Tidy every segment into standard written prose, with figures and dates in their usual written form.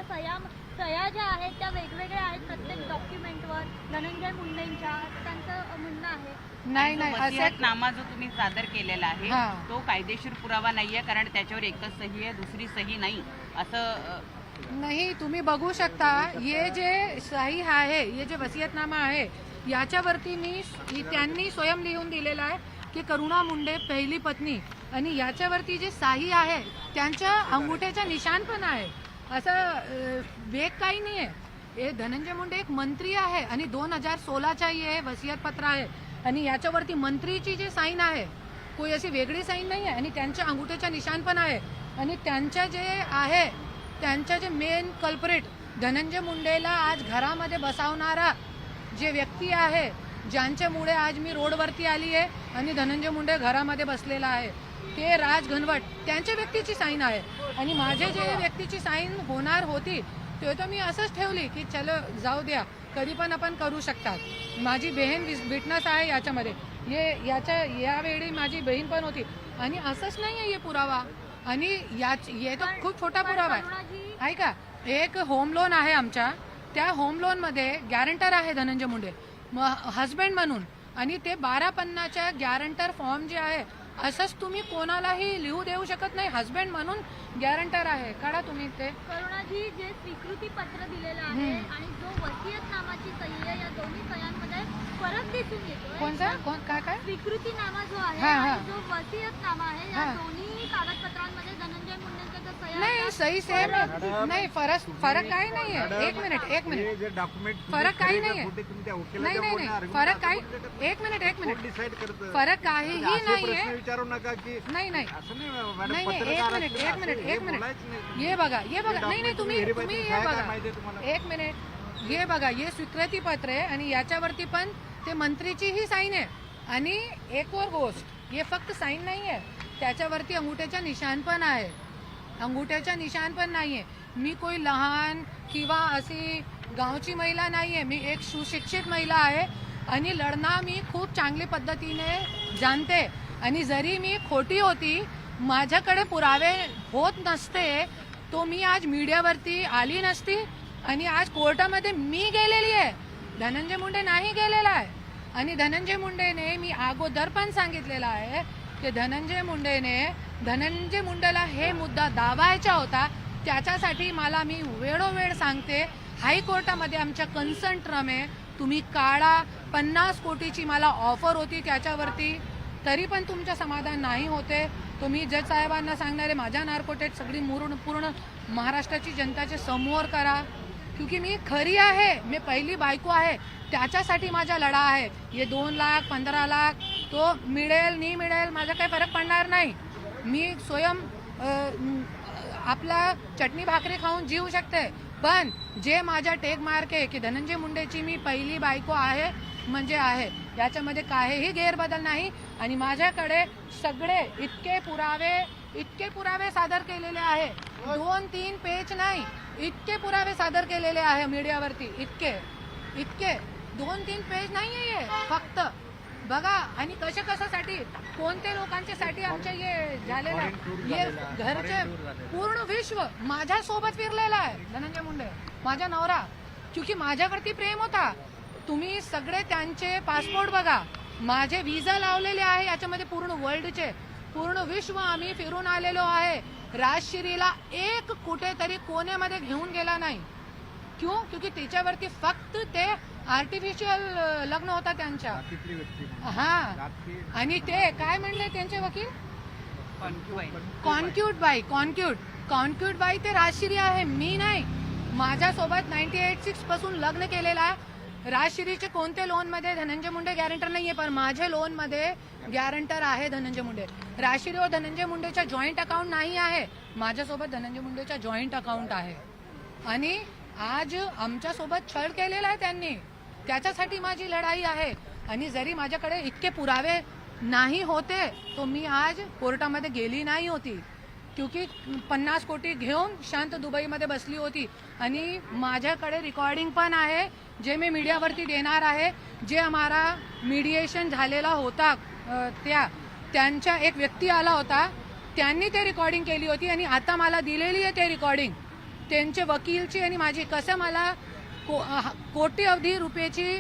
सह्या ज्या आहेत त्या वेगवेगळ्या आहेत प्रत्येक डॉक्युमेंटवर धनंजय मुंडेंच्या, त्यांचं म्हणणं आहे. नाही वसियतनामा जो तुम्ही सादर केलेला आहे तो कायदेशीर पुरावा नाहीये, कारण त्याच्यावर एकच सही आहे, दुसरी सही नाही असं नाही. तुम्ही बघू शकता हे जे सही आहे, हे जे वसियतनामा आहे याच्यावरती त्यांनी स्वयं लिहून दिलेला आहे की करुणा मुंडे पहिली पत्नी, आणि याच्यावरती जे सही आहे त्यांच्या अंगुठ्याचा निशाण पण आहे. असं वेग काही नाही आहे. हे धनंजय मुंडे एक मंत्री आहे आणि 2016चा हे वसियत पत्र आहे, आणि याच्यावरती मंत्रीची जी साईन आहे कोई अशी वेगळी साईन नाही आहे, आणि त्यांच्या अंगुठ्याचा निशाण पण आहे. आणि त्यांच्या जे आहे त्यांच्या जे मेन कल्प्रिट धनंजय मुंडेला आज घरामध्ये बसवणारा जे व्यक्ती आहे, ज्यांच्यामुळे आज मी रोडवरती आली आहे आणि धनंजय मुंडे घरामध्ये बसलेला आहे, ते राज घनवट, त्यांच्या व्यक्तीची साईन आहे. आणि माझे जे व्यक्तीची साईन होणार होती ते तर मी असंच ठेवली की चलो जाऊ द्या, कधी पण आपण करू शकतात. माझी बहीण विटनेस आहे याच्यामध्ये, यावेळी माझी बहीण पण होती. आणि असंच नाही आहे हे पुरावा, आणि हे तर खूप छोटा पुरावा आहे. ऐका, एक होम लोन आहे आमच्या, त्या होम लोनमध्ये गॅरंटर आहे धनंजय मुंडे हस्बंड म्हणून, आणि ते 1250च्या गॅरंटर फॉर्म जे आहे असंच तुम्ही कोणालाही लिहू देऊ शकत नाही. हस्बंड म्हणून गॅरंटर आहे, काढा तुम्ही ते. करुणाजी, जे स्वीकृती पत्र दिलेलं आहे आणि जो वसियतनामाची सही आहे, या दोन्ही सह्यांमध्ये फरक दिसून येतो. कोणता काय स्वीकृतीनामा जो आहे आणि जो वसियतनामा आहे, या दोन्ही कागदपत्रांमध्ये धनंजय मुंडेंच्या ज्या सह्या नाही, सही सेम नाही. फरक काही नाहीये. एक मिनिट फरक काही नाहीये. नाही फरक काही, एक मिनिट फरक काहीही नाहीये. विचारू नका की नाही एक मिनिट ये बघा नाही तुम्ही हे बघा एक मिनिट, हे बघा, हे स्वीकृती पत्र आहे आणि याच्यावरती पण ते मंत्रीची ही साईन आहे. आणि एक और गोष्ट, हे फक्त साईन नाही आहे, त्याच्यावरती अंगुठ्याचा निशाण पण आहे. अंगुठ्याचा निशाण पण नाहीये. मी कोई लहान किंवा अशी गावची महिला नाहीये, मी एक सुशिक्षित महिला आहे आणि लढणं मी खूप चांगली पद्धतीने जाणते. आणि जरी मी खोटी होती, माझ्याकडे पुरावे होत नसते, तो मी आज मीडियावरती आली नसती आणि आज कोर्टामध्ये मी गेलेली आहे, धनंजय मुंडे नाही गेलेला आहे. आणि धनंजय मुंडेने, मी अगोदर पण सांगितलेलं आहे की धनंजय मुंडेला हे मुद्दा दाबायचा होता, त्याच्यासाठी मी वेळोवेळ सांगते, हायकोर्टामध्ये आमच्या कन्सर्न आहे, तुम्ही काढा. 50 कोटीची मला ऑफर होती त्याच्यावरती, तरी पण तुमचं समाधान नाही होते. तुम्ही जज साहेबांना सांगणारे माझ्या नार्कोटेट सगळी पूर्ण महाराष्ट्राची जनताच्या समोर करा, क्योंकि मी खरी आहे, मी पहिली बायको आहे, त्याच्यासाठी माझा लढा आहे. हे 2 लाख 15 लाख तो मिळेल नाही मिळेल माझा काही फरक पडणार नाही. मी स्वयं आपला चटणी भाकरी खाऊन जीव शकते, पण जे माझा टेक मार्क आहे की धनंजय मुंडेची मी पहिली बायको आहे म्हणजे आहे, याच्यामध्ये काहीही गैरबदल नाही. आणि माझ्याकडे सगळे इतके पुरावे सादर केलेले आहे, 2-3 पेज नाही, इतके पुरावे सादर केलेले आहे मीडियावरती, इतके 2-3 पेज नाही आहे फक्त. बघा, आणि कशासाठी कोणत्या लोकांच्यासाठी आमच्या हे झालेलं आहे, हे घरचे पूर्ण विश्व माझ्यासोबत फिरलेला आहे धनंजय मुंडे, माझा नवरा, क्योंकि माझ्यावरती प्रेम होता. तुम्ही सगळे त्यांचे पासपोर्ट बघा, माझे विजा लावलेले आहे, याच्यामध्ये पूर्ण वर्ल्डचे पूर्ण विश्व आम्ही फिरून आलेलो आहे. राजश्रीला एक कुठेतरी कोण्यामध्ये घेऊन गेला नाही. क्योंकि त्याच्यावरती फक्त ते आर्टिफिशियल लग्न होता त्यांच्या. हा, आणि ते काय म्हणले त्यांचे वकील, कॉन्क्यूट बाई ते राजश्री आहे, मी नाही. माझ्यासोबत 1986 पासून लग्न केलेलं आहे. राजश्रीचे कोणते लोन मध्ये धनंजय मुंडे गॅरंटर नाहीये, पण माझे लोन मध्ये गॅरंटर आहे धनंजय मुंडे. राजश्री और धनंजय मुंडेचा जॉईंट अकाउंट नाही आहे, माझ्यासोबत धनंजय मुंडेचा जॉईंट अकाउंट आहे. आणि आज आमच्यासोबत छळ केलेला आहे त्यांनी, त्याच्यासाठी माझी लढाई आहे. आणि जरी माझ्याकडे इतके पुरावे नाही होते, तो मी आज कोर्टामध्ये गेली नाही होती, क्योंकि 50 कोटी घेऊन शांत दुबईमध्ये बसली होती. आणि माझ्याकडे रेकॉर्डिंग पण आहे, जे मी मीडियावरती देणार आहे. जे हमारा मीडिएशन झालेला होता, त्यांच्या एक व्यक्ती आला होता, त्यांनी ते रेकॉर्डिंग केली होती आणि आता मला दिलेली आहे ते रेकॉर्डिंग. त्यांचे वकीलची आणि माझी कसं मला कोटी रुपयाची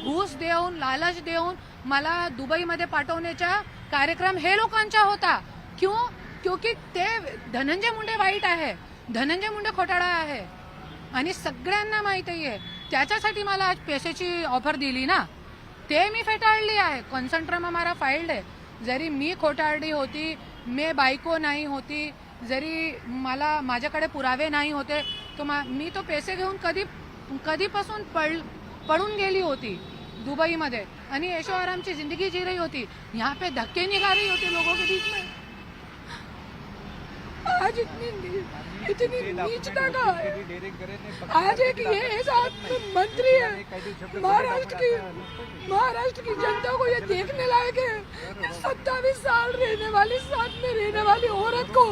घूस देऊन लालच देऊन मला दुबईमध्ये पाठवण्याचा कार्यक्रम हे लोकांचा होता. क्योंकि ते धनंजय मुंडे वाईट आहे, धनंजय मुंडे घोटाळा आहे आणि सगळ्यांना माहिती आहे. त्याच्यासाठी मला आज पैशाची ऑफर दिली ना, ते मी फेटाळली आहे. कॉन्सन्ट्रम हमारा फाइल्ड आहे. जरी मी खोटारडी होती, मी बायको नाही होती, जरी माझ्याकडे पुरावे नाही होते, तो मी तो पैसे घेऊन कधीपासून पळून गेली होती दुबईमध्ये आणि ऐशो आरामची जिंदगी जी रही होती. यहाँ पे धक्के निकाल रही होती लोगों के बीच में. आज इतनी नीचता का है. आज एक ये ऐसा मंत्री है महाराष्ट्र की जनता को ये देखने लायक है. 27 साल साथ में रहने वाली औरत को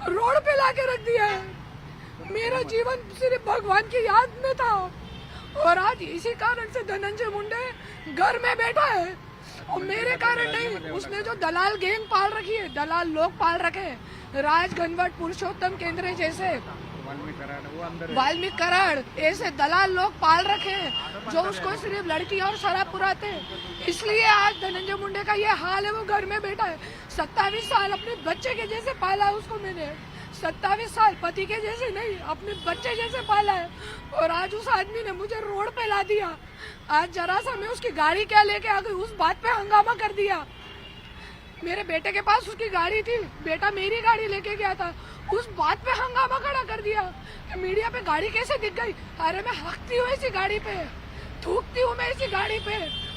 रोड पे लाके रख दिया है. मेरा जीवन सिर्फ भगवान की याद में था और आज इसी कारण से धनंजय मुंडे घर में बैठा है और मेरे कारण नहीं. उसने जो दलाल गैंग पाल रखी है, दलाल लोग पाल रखे हैं, राज घनवट, पुरुषोत्तम केंद्रे जैसे, वाल्मीकि कराड़ ऐसे दलाल लोग पाल रखे हैं जो उसको सिर्फ लड़की और शराब पुराते हैं. इसलिए आज धनंजय मुंडे का ये हाल है. वो घर में बैठा है. 27 साल अपने बच्चे के जैसे पाला उसको मैंने. 27 साल पति के जैसे नहीं, अपने बच्चे जैसे पाला है. और आज उस आदमी ने मुझे रोड पे ला दिया. आज जरा सा मैं उसकी गाड़ी क्या लेके आ गई, उस बात पे हंगामा कर दिया. मेरे बेटे के पास उसकी गाड़ी थी, बेटा मेरी गाड़ी लेके गया था, उस बात पे हंगामा खड़ा कर दिया. मीडिया पे गाड़ी कैसे दिख गई? अरे मैं हकती हूँ ऐसी गाड़ी पे, थूकती हूँ मैं ऐसी गाड़ी पे.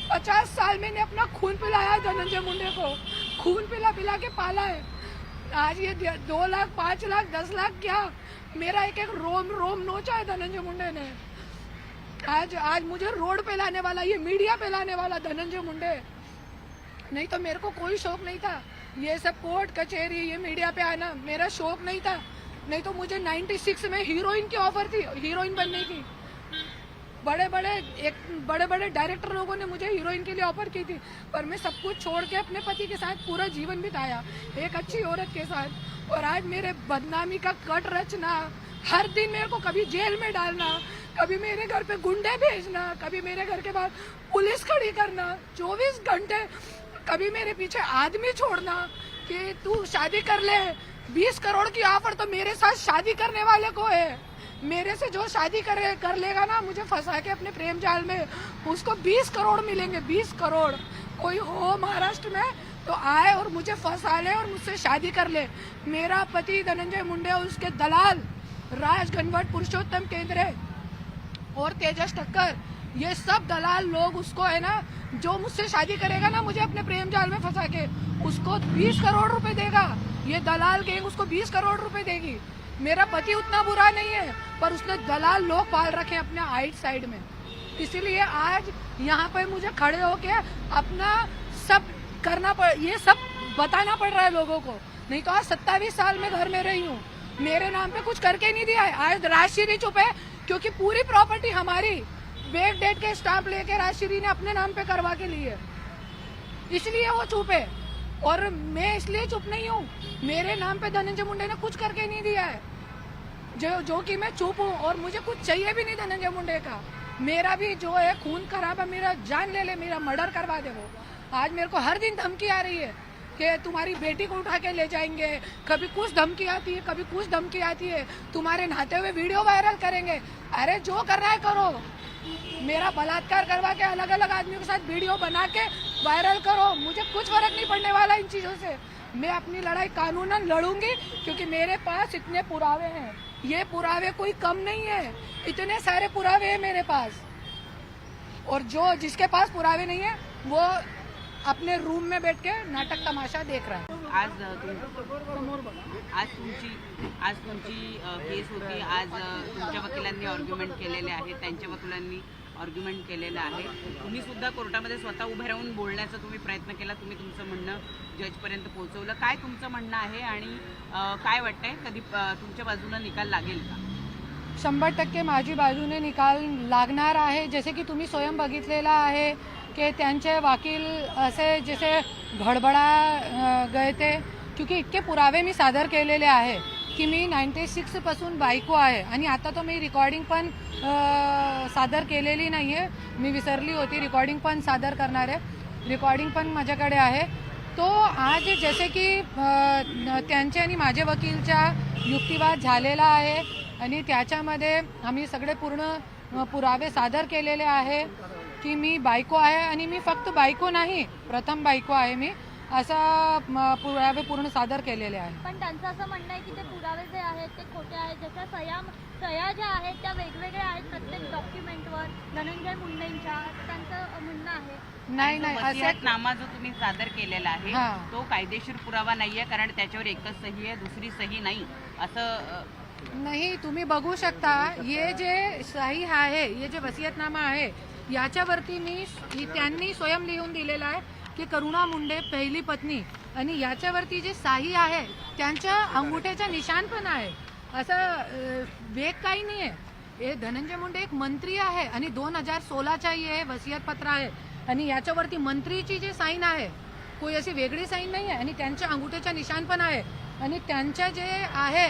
50 साल मैंने अपना खून पिलाया धनंजय मुंडे को, खून पिला के पाला है. आज ये 2 लाख 5 लाख 10 लाख क्या, मेरा एक रोम नोचा है धनंजय मुंडे ने. आज मुझे रोड पे लाने वाला, ये मीडिया पे लाने वाला धनंजय मुंडे. नहीं तो मेरे को कोई शौक नहीं था ये सब कोर्ट कचहरी ये मीडिया पे आना, मेरा शौक नहीं था. नहीं तो मुझे 96 में हीरोइन की ऑफर थी, हीरोइन बनने की. बड़े बड़े डायरेक्टर लोगों ने मुझे हीरोइन के लिए ऑफर की थी, पर मैं सब कुछ छोड़ के अपने पति के साथ पूरा जीवन बिताया एक अच्छी औरत के साथ. और आज मेरे बदनामी का कट रचना, हर दिन मेरे को कभी जेल में डालना, कभी मेरे घर पे गुंडे भेजना, कभी मेरे घर के बाहर पुलिस खड़ी करना 24 घंटे, कभी मेरे पीछे आदमी छोड़ना कि तू शादी कर ले. 20 करोड़ की ऑफर तो मेरे साथ शादी करने वाले को है. मेरे से जो शादी कर लेगा ना, मुझे फंसा के अपने प्रेम जाल में, उसको 20 करोड़ मिलेंगे. 20 करोड़ कोई हो महाराष्ट्र में तो आए और मुझे फंसा ले और मुझसे शादी कर ले. मेरा पति धनंजय मुंडे, उसके दलाल राज घनवट, पुरुषोत्तम केंद्रे और तेजस ठक्कर, ये सब दलाल लोग उसको है ना, जो मुझसे शादी करेगा ना मुझे अपने प्रेम जाल में फंसा के, उसको 20 करोड़ रुपए देगा. ये दलाल गैंग उसको 20 करोड़ रुपए देगी. मेरा पति उतना बुरा नहीं है, पर उसने दलाल लोग पाल रखे अपने आइट साइड में. इसीलिए आज यहाँ पे मुझे खड़े होके अपना सब करना ये सब बताना पड़ रहा है लोगों को. नहीं तो आज 27 साल में घर में रही हूँ, मेरे नाम पे कुछ करके नहीं दिया है. आज राजश्री चुप है क्योंकि पूरी प्रॉपर्टी हमारी बैक डेट के स्टाम्प लेके राजश्री ने अपने नाम पे करवा के ली है, इसलिए वो चुप है. और मैं इसलिए चुप नहीं हूँ, मेरे नाम पे धनंजय मुंडे ने कुछ करके नहीं दिया है, जो कि मैं चुप हूँ. और मुझे कुछ चाहिए भी नहीं धनंजय मुंडे का. मेरा भी जो है खून खराब है, मेरा जान ले मेरा मर्डर करवा दे वो. आज मेरे को हर दिन धमकी आ रही है कि तुम्हारी बेटी को उठा के ले जाएंगे, कभी कुछ धमकी आती है, कभी कुछ धमकी आती है, तुम्हारे नहाते हुए वीडियो वायरल करेंगे. अरे जो कर रहा है करो, मेरा बलात्कार करवा के अलग अलग आदमियों के साथ वीडियो बना के वायरल करो, मुझे कुछ फर्क नहीं पड़ने वाला इन चीज़ों से. मैं अपनी लड़ाई कानूनन लड़ूंगी क्योंकि मेरे पास इतने पुरावे हैं. ये पुरावे कोई कम नहीं है, इतने सारे पुरावे हैं मेरे पास. और जिसके पास पुरावे नहीं है वो अपने रूम में बैठ के नाटक तमाशा देख रहा है. आज तुमची केस होती. आज तुमच्या वकिलांनी आर्ग्युमेंट केलेले आहे, त्यांच्या वकिलांनी आर्ग्युमेंट केलेलं आहे. तुम्ही सुद्धा कोर्टामध्ये स्वतः उभे राहून बोलण्याचा तुम्ही प्रयत्न केला, तुम्ही तुमचं म्हणणं जजपर्यंत पोहोचवलं. काय तुमचं म्हणणं आहे आणि काय वाटतंय, कधी तुमच्या बाजूने निकाल लागेल का? 100% माझी बाजूने निकाल लागणार आहे. जसे की तुम्ही स्वयं बघितलेला आहे की त्यांचे वकील असे जसे भडबडा गए थे, क्योंकि इतके पुरावे मी सादर केलेले आहे की मी 96 पासून बायको आहे आणि आता तो मी रेकॉर्डिंग पण सादर केलेली नाही आहे. मी विसरली होती, रेकॉर्डिंग पण सादर करणार आहे. रेकॉर्डिंग पण माझ्याकडे आहे. तो आज जसे की त्यांचे आणि माझे वकीलच्या युक्तिवाद झालेला आहे आणि त्याच्यामध्ये आम्ही सगळे पूर्ण पुरावे सादर केलेले आहे की मी बायको आहे आणि मी फक्त बायको नाही, प्रथम बायको आहे मी, असा पुरावे पूर्ण सादर केलेले आहे. पण त्यांचं असं म्हणणं आहे की ते पुरावे जे आहेत ते खोटे आहेत. जशा सह्या ज्या आहेत त्या वेगवेगळ्या आहेत प्रत्येक डॉक्युमेंटवर धनंजय मुंडेंच्या, असं त्यांचं म्हणणं आहे. नाही नाही, असं वसियतनामा जो तुम्ही सादर केलेला आहे हा. तो कायदेशीर पुरावा नाहीये, कारण त्याच्यावर एकच सही आहे, दुसरी सही नाही असं नाही. तुम्ही बघू शकता, हे जे सही आहे, हे जे वसियतनामा आहे, याच्यावरती त्यांनी स्वयं लिहून दिलेला आहे की करुणा मुंडे पहिली पत्नी, आणि याच्यावरती जे सही आहे त्यांच्या अंगुठ्याचा निशाण पण आहे. असं वेग काही नाही आहे. हे धनंजय मुंडे एक मंत्री आहे आणि 2016चा हे वसियत पत्र आहे आणि याच्यावरती मंत्रीची जे साईन आहे, कोई अशी वेगळी साईन नाही आहे आणि त्यांच्या अंगुठ्याचा निशाण पण आहे. आणि त्यांच्या जे आहे,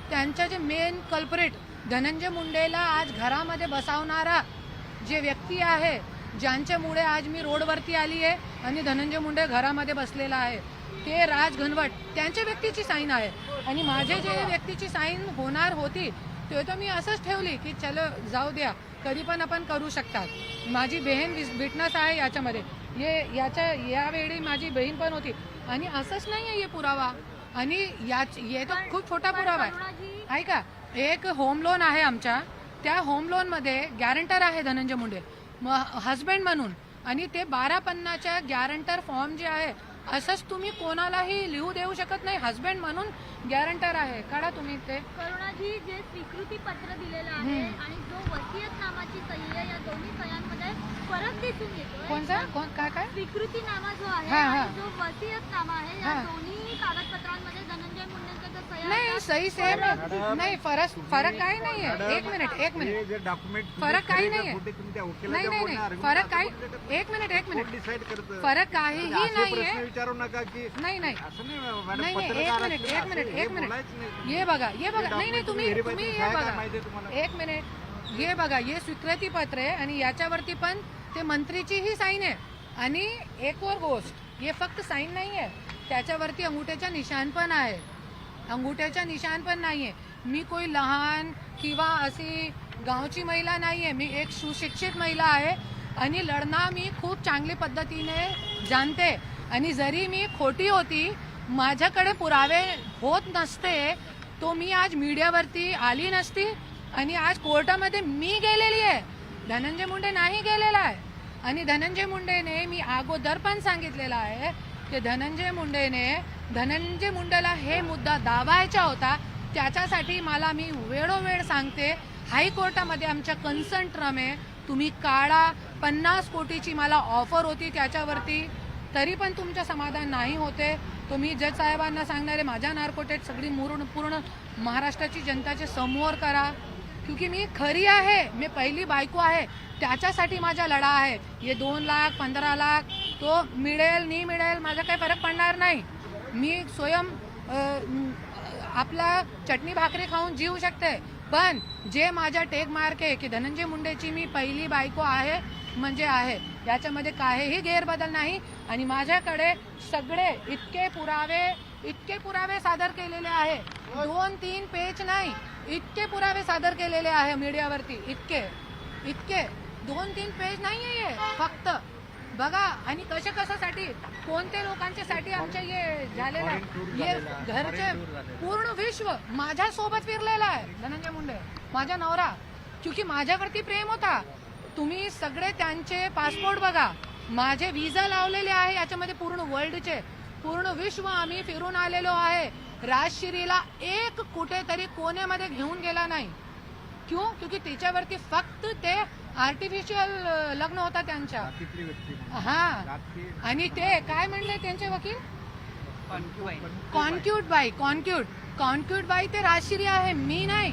त्यांच्या जे मेन कल्परेट धनंजय मुंडेला आज घरामध्ये बसावणारा जे व्यक्ती आहे, ज्यांच्यामुळे आज मी रोडवरती आली आहे आणि धनंजय मुंडे घरामध्ये बसलेला आहे, ते राज घनवट, त्यांच्या व्यक्तीची साईन आहे. आणि माझे जे व्यक्तीची साईन होणार होती ते तर मी असंच ठेवली की चलो जाऊ द्या, कधी पण आपण करू शकतात. माझी बहीण विटनेस आहे याच्यामध्ये, यावेळी माझी बहीण पण होती. आणि असंच नाही आहे हे पुरावा, आणि हे तर खूप छोटा पुरावा आहे. ऐका, एक होम लोन आहे आमच्या, त्या होम लोनमध्ये गॅरंटर आहे धनंजय मुंडे हस्बंड म्हणून, आणि ते 1250च्या गॅरंटर फॉर्म जे आहे, असंच तुम्ही कोणालाही लिहू देऊ शकत नाही. हस्बंड म्हणून गॅरंटर आहे, काढा तुम्ही ते. करुणाजी, जे स्वीकृती पत्र दिलेलं आहे आणि जो वसियतनामाची सही आहे, या दोन्ही सह्यांमध्ये फरक दिसून येतो. कोणता काय स्वीकृतीनामा जो आहे हा. आणि जो वसियतनामा आहे, या दोन्ही कागदपत्रांमध्ये धनंजय मुंडेंच्या ज्या सह्या नाही, आहेत, सही सेम आहे. नाही, फरक काही नाही आहे. एक मिनिट फरक काही नाही आहे. नाही, फरक काही, एक मिनिट फरक काहीही नाही आहे. विचारू नका की नाही, एक मिनिट ये बघा. नाही, तुम्ही हे बघा, एक मिनिट, हे बघा, हे स्वीकृती पत्र आहे आणि याच्यावरती पण ते मंत्रीचीही साईन आहे. आणि एक और गोष्ट, हे फक्त साईन नाही आहे, त्याच्यावरती अंगुठ्याचा निशाण पण आहे. अंगुठ्याचा निशाण पण नाहीये. मी कोई लहान किंवा अशी गावची महिला नाहीये, मी एक सुशिक्षित महिला आहे आणि लढणं मी खूप चांगली पद्धतीने जाणते. आणि जरी मी खोटी होती, माझ्याकडे पुरावे होत नसते, तो मी आज मीडियावरती आली नसती आणि आज कोर्टामध्ये मी गेलेली आहे, धनंजय मुंडे नाही गेलेला आहे. आणि धनंजय मुंडेने, मी अगोदर पण सांगितलेलं आहे की धनंजय मुंडेला हे मुद्दा दाबायचा होता. त्याच्यासाठी मी वेळोवेळ सांगते, हायकोर्टामध्ये आमच्या कन्संट्रम आहे, तुम्ही काढा. 50 कोटीची मला ऑफर होती त्याच्यावरती, तरी पण तुमचं समाधान नाही होते. तुम्ही जज साहेबांना सांगणार आहे, माझ्या नार्कोटेट सगळी पूर्ण महाराष्ट्राची जनताच्या समोर करा, क्योंकि मी खरी आहे, मी पहिली बायको आहे, त्याच्यासाठी माझा लढा आहे. हे 2 लाख 15 लाख तो मिळेल नाही मिळेल माझा काही फरक पडणार नाही. मी स्वयं आपला चटणी भाकरी खाऊन जीवू शकते. पण जे माझा टेक मार्क आहे की धनंजय मुंडेची मी पहिली बायको आहे म्हणजे आहे, याच्यामध्ये काहीही गैरबदल नाही. आणि माझ्याकडे सगळे इतके पुरावे सादर केलेले आहे, 2-3 पेज नाही, इतके पुरावे सादर केलेले आहे मीडियावरती, इतके 2-3 पेज नाही आहे फक्त. बघा, आणि कशासाठी, कोणत्या लोकांच्यासाठी आमच्या हे झालेलं आहे, हे घरचे पूर्ण विश्व माझ्या सोबत फिरलेला आहे धनंजय मुंडे, माझा नवरा, क्योंकि माझ्यावरती प्रेम होता. तुम्ही सगळे त्यांचे पासपोर्ट बघा, माझे विजा लावलेले आहे, याच्यामध्ये पूर्ण वर्ल्डचे, पूर्ण विश्व आम्ही फिरून आलेलो आहे. राजश्रीला एक कुठेतरी कोण्यामध्ये घेऊन गेला नाही. क्योंकि तिच्यावरती फक्त ते आर्टिफिशियल लग्न होता त्यांच्या. हा, आणि ते काय म्हणले त्यांचे वकील, कॉन्क्यूट बाई ते राजश्री आहे, मी नाही.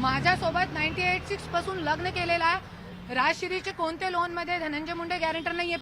माझ्यासोबत 98-6 पासून लग्न केलेला आहे. राजश्रीचे कोणते लोन मध्ये धनंजय मुंडे गॅरंटर नाहीये.